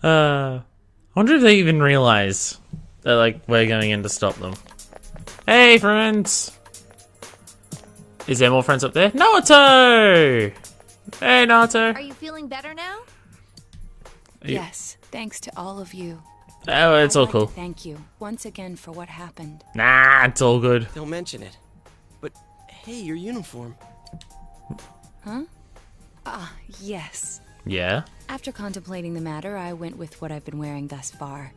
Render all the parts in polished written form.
I wonder if they even realize that, like, we're going in to stop them. Hey, friends! Is there more friends up there? Naruto! Hey, Naruto! Are you feeling better now? Yes, thanks to all of you. Oh, it's all cool. Thank you once again for what happened. Nah, it's all good. Don't mention it. But hey, your uniform. Huh? Yes. Yeah? After contemplating the matter, I went with what I've been wearing thus far.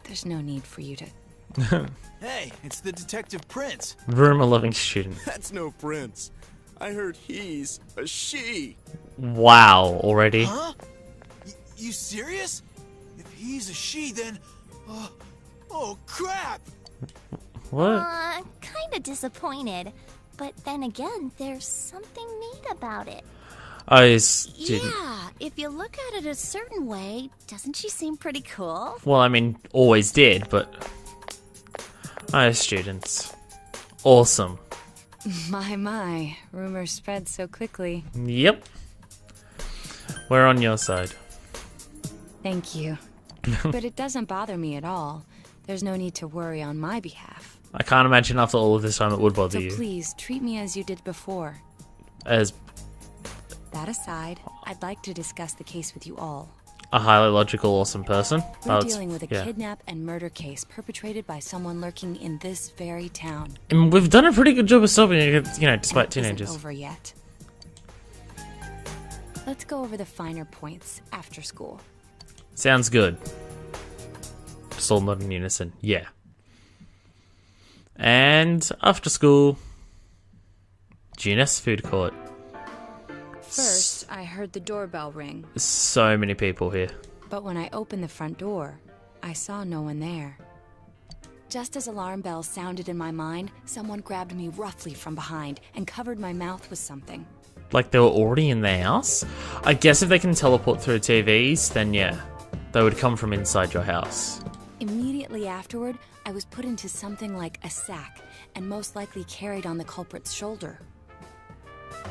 There's no need for you to... Hey, it's the Detective Prince. Rumor-loving student. That's no prince. I heard he's a she. Wow, already? Huh? You serious? If he's a she, then... oh, crap! What? Kinda disappointed. But then again, there's something neat about it. I student. Yeah, if you look at it a certain way, doesn't she seem pretty cool? Well, I mean, always did, but... students. Awesome. My. Rumors spread so quickly. Yep. We're on your side. Thank you. But it doesn't bother me at all. There's no need to worry on my behalf. I can't imagine after all of this time it would bother So you. please, treat me as you did before. As That aside, I'd like to discuss the case with you all. a highly logical, awesome person. We're Oh, dealing with a yeah. kidnap and murder case perpetrated by someone lurking in this very town. And we've done a pretty good job of stopping it, you know, despite And it isn't teenagers. over yet. Let's go over the finer points after school. Sounds good. Just all not in unison. Yeah. And after school, GNS food court. First, I heard the doorbell ring, So many people here. but when I opened the front door, I saw no one there. Just as alarm bells sounded in my mind, someone grabbed me roughly from behind and covered my mouth with something. Like they were already in their house? I guess if they can teleport through TVs, then yeah. They would come from inside your house. Immediately afterward, I was put into something like a sack and most likely carried on the culprit's shoulder.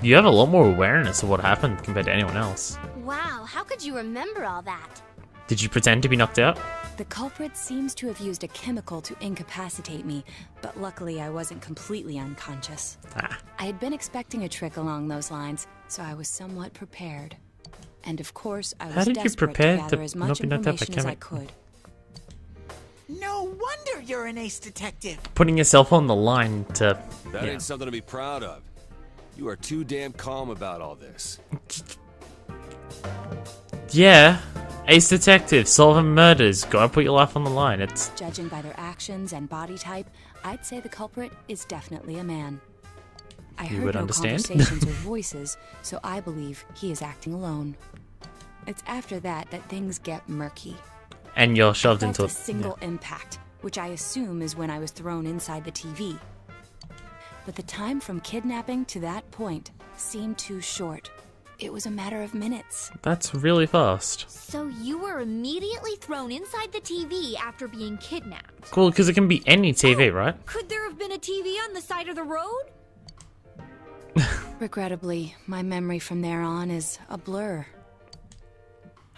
You have a lot more awareness of what happened compared to anyone else. Wow, how could you remember all that? Did you pretend to be knocked out? The culprit seems to have used a chemical to incapacitate me, but luckily I wasn't completely unconscious. Ah. I had been expecting a trick along those lines, so I was somewhat prepared. And of course, I How was did you desperate prepare to gather to as not much be knocked out by information as I chemi- could. No wonder you're an ace detective. Putting yourself on the line to... That yeah. ain't something to be proud of. You are too damn calm about all this. Yeah. Ace Detective, solving murders. Gotta put your life on the line. It's... Judging by their actions and body type, I'd say the culprit is definitely a man. I You heard would no understand? conversations or voices, so I believe he is acting alone. It's after that that things get murky. And you're shoved Felt into a single impact, which I assume is when I was thrown inside the TV. But the time from kidnapping to that point seemed too short. It was a matter of minutes. That's really fast. So you were immediately thrown inside the TV after being kidnapped. Cool, because it can be any TV, right? Could there have been a TV on the side of the road? Regrettably, my memory from there on is a blur.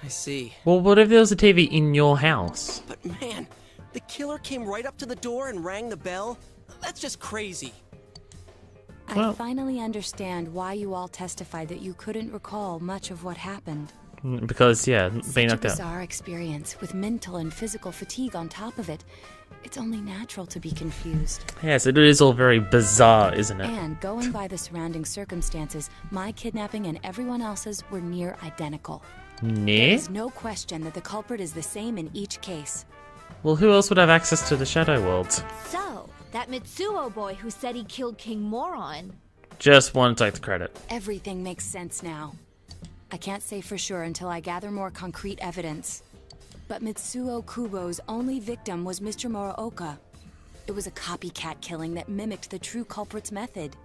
I see. Well, what if there was a TV in your house? But man, the killer came right up to the door and rang the bell? That's just crazy. Well- I finally understand why you all testified that you couldn't recall much of what happened. Because, yeah, being Such a knocked out. bizarre experience, with mental and physical fatigue on top of it. It's only natural to be confused. Yes, it is all very bizarre, isn't it? And going by the surrounding circumstances, my kidnapping and everyone else's were near identical. There Near? is no question that the culprit is the same in each case. Well, who else would have access to the Shadow World? So, that Mitsuo boy who said he killed King Moron. Just want to take the credit. Everything makes sense now. I can't say for sure until I gather more concrete evidence. But Mitsuo Kubo's only victim was Mr. Muraoka. It was a copycat killing that mimicked the true culprit's method.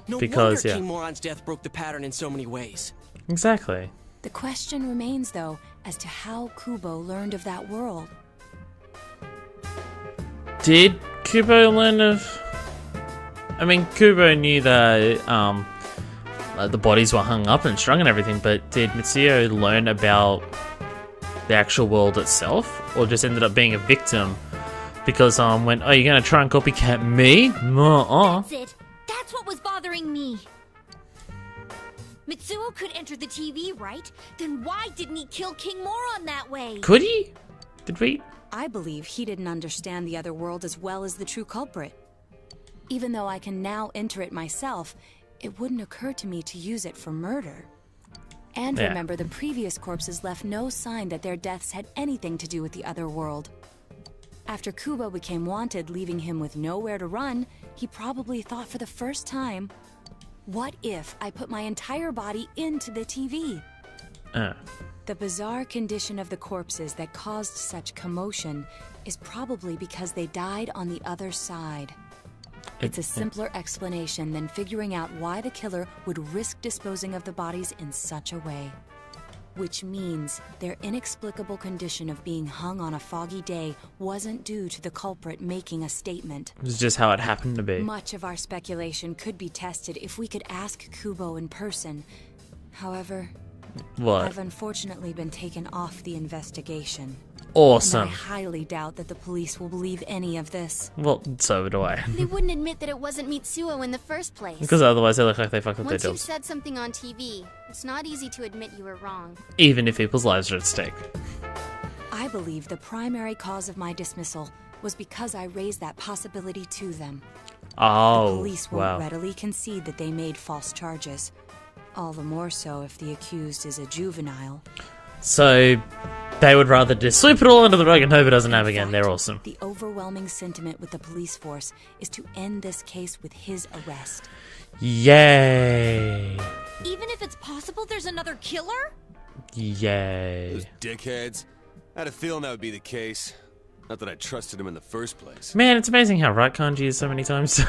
No Because, wonder yeah. King Moron's death broke the pattern in so many ways. Exactly. The question remains, though, as to how Kubo learned of that world. Did Kubo learn of... I mean, Kubo knew that the bodies were hung up and strung and everything, but did Mitsuo learn about the actual world itself, or just ended up being a victim because someone went, "Oh, you're gonna try and copycat me?" That's it. That's what was bothering me. Mitsuo could enter the TV, right? Then why didn't he kill King Moron that way? Could he? Did we? I believe he didn't understand the other world as well as the true culprit. Even though I can now enter it myself, it wouldn't occur to me to use it for murder. And Yeah. remember, the previous corpses left no sign that their deaths had anything to do with the other world. After Kubo became wanted, leaving him with nowhere to run, he probably thought for the first time, what if I put my entire body into the TV? The bizarre condition of the corpses that caused such commotion is probably because they died on the other side. It's a simpler explanation than figuring out why the killer would risk disposing of the bodies in such a way. Which means their inexplicable condition of being hung on a foggy day wasn't due to the culprit making a statement. It was just how it happened to be. Much of our speculation could be tested if we could ask Kubo in person. However, What? I've unfortunately been taken off the investigation. Awesome. And I highly doubt that the police will believe any of this. Well, so do I. They wouldn't admit that it wasn't Mitsuo in the first place. Because otherwise they look like they fucked up their Once you've jobs. said something on TV, it's not easy to admit you were wrong. Even if people's lives are at stake. I believe the primary cause of my dismissal was because I raised that possibility to them. Oh, Police won't wow. readily concede that they made false charges. All the more so if the accused is a juvenile. So, they would rather just sweep it all under the rug and hope it doesn't happen again. In They're fact, awesome. The overwhelming sentiment with the police force is to end this case with his arrest. Yay. Even if it's possible there's another killer? Yay. Those dickheads. I had a feeling that would be the case. Not that I trusted him in the first place. Man, it's amazing how right Kanji is so many times.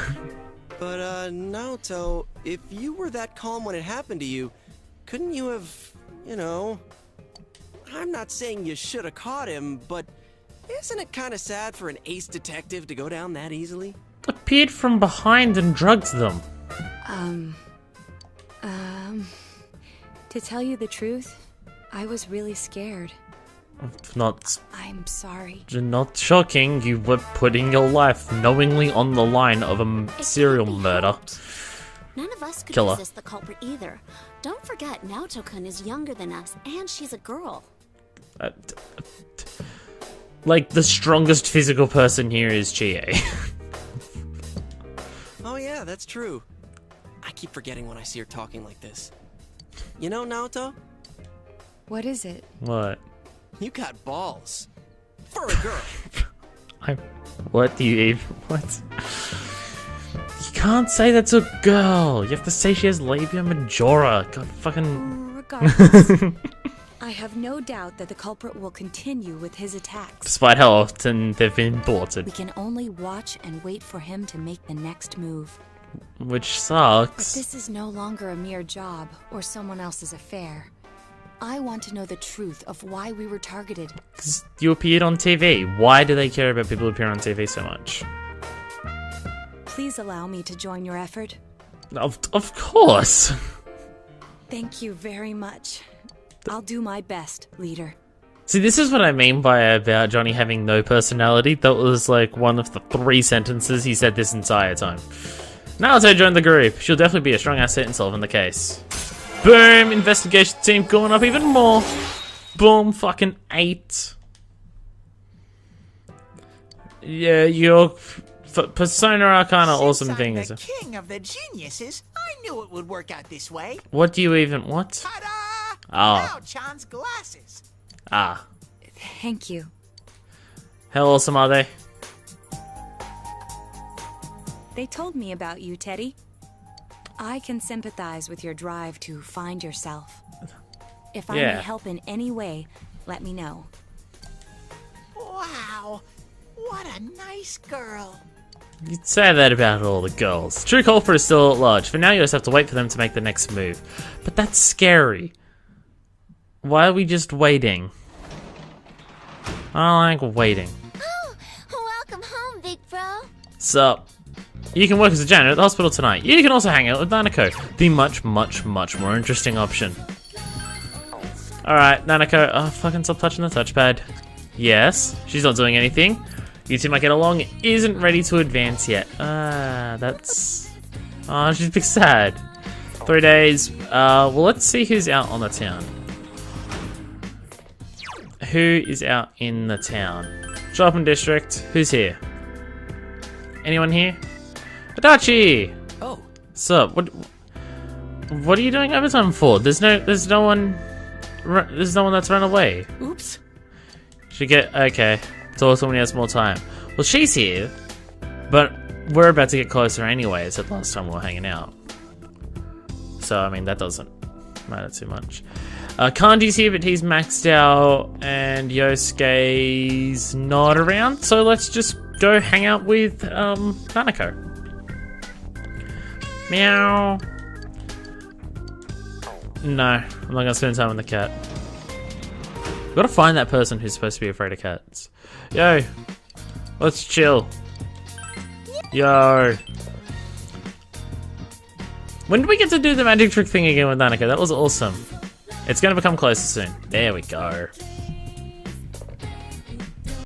But, Naoto, if you were that calm when it happened to you, couldn't you have, you know... I'm not saying you should have caught him, but isn't it kind of sad for an ace detective to go down that easily? Appeared from behind and drugged them. To tell you the truth, I was really scared. Not I'm sorry. shocking. You were putting your life knowingly on the line of a serial can't be murder. helped. None of us could Killer. resist the culprit either. Don't forget, Naoto-kun is younger than us, and she's a girl. Like, the strongest physical person here is Chie. Oh yeah, that's true. I keep forgetting when I see her talking like this. You know, Naoto, What is it? What? you got balls. For a girl. What do you even... What? You can't say that's a girl. You have to say she has labia majora. God fucking... Regardless, I have no doubt that the culprit will continue with his attacks. Despite how often they've been We thwarted. can only watch and wait for him to make the next move. Which But sucks. this is no longer a mere job or someone else's affair. I want to know the truth of why we were targeted. 'Cause you appeared on TV. Why do they care about people who appear on TV so much? Please allow me to join your effort. Of course. Thank you very much. I'll do my best, leader. See, this is what I mean by about Johnny having no personality. That was like one of the 3 sentences he said this entire time. Naoto joined the group. She'll definitely be a strong asset in solving the case. Boom! Investigation team going up even more. Boom! Fucking 8. Yeah, your Persona Arcana awesome Since thing I'm is. the king of the geniuses, I knew it would work out this way. What do you even... What? Ta-da! Ah. Now Chan's glasses. Ah. Thank you. How awesome are they? They told me about you, Teddy. I can sympathize with your drive to find yourself. If I Yeah. may help in any way, let me know. Wow, what a nice girl. You'd say that about all the girls. True culprit is still at large. For now, you just have to wait for them to make the next move. But that's scary. Why are we just waiting? I don't like waiting. Oh, welcome home, big bro. Sup? You can work as a janitor at the hospital tonight. You can also hang out with Nanako, the much, much, much more interesting option. Alright, Nanako. Oh, fucking stop touching the touchpad. Yes, she's not doing anything. You two might get along. Isn't ready to advance yet. That's... Oh, she's a bit sad. 3 days. Well, let's see who's out on the town. Who is out in the town? Shopping district. Who's here? Anyone here? Adachi! Oh, Sup? What are you doing overtime for? There's no one that's run away. oops. Should get okay. Talk to when he has more time. Well, she's here, but we're about to get closer anyway. It's the last time we were hanging out. So I mean that doesn't matter too much. Kanji's here, but he's maxed out, and Yosuke's not around. So let's just go hang out with Nanako. Meow. No, I'm not gonna spend time with the cat. We've gotta find that person who's supposed to be afraid of cats. Yo, let's chill. Yo. When did we get to do the magic trick thing again with Nanako? That was awesome. It's gonna become closer soon. There we go.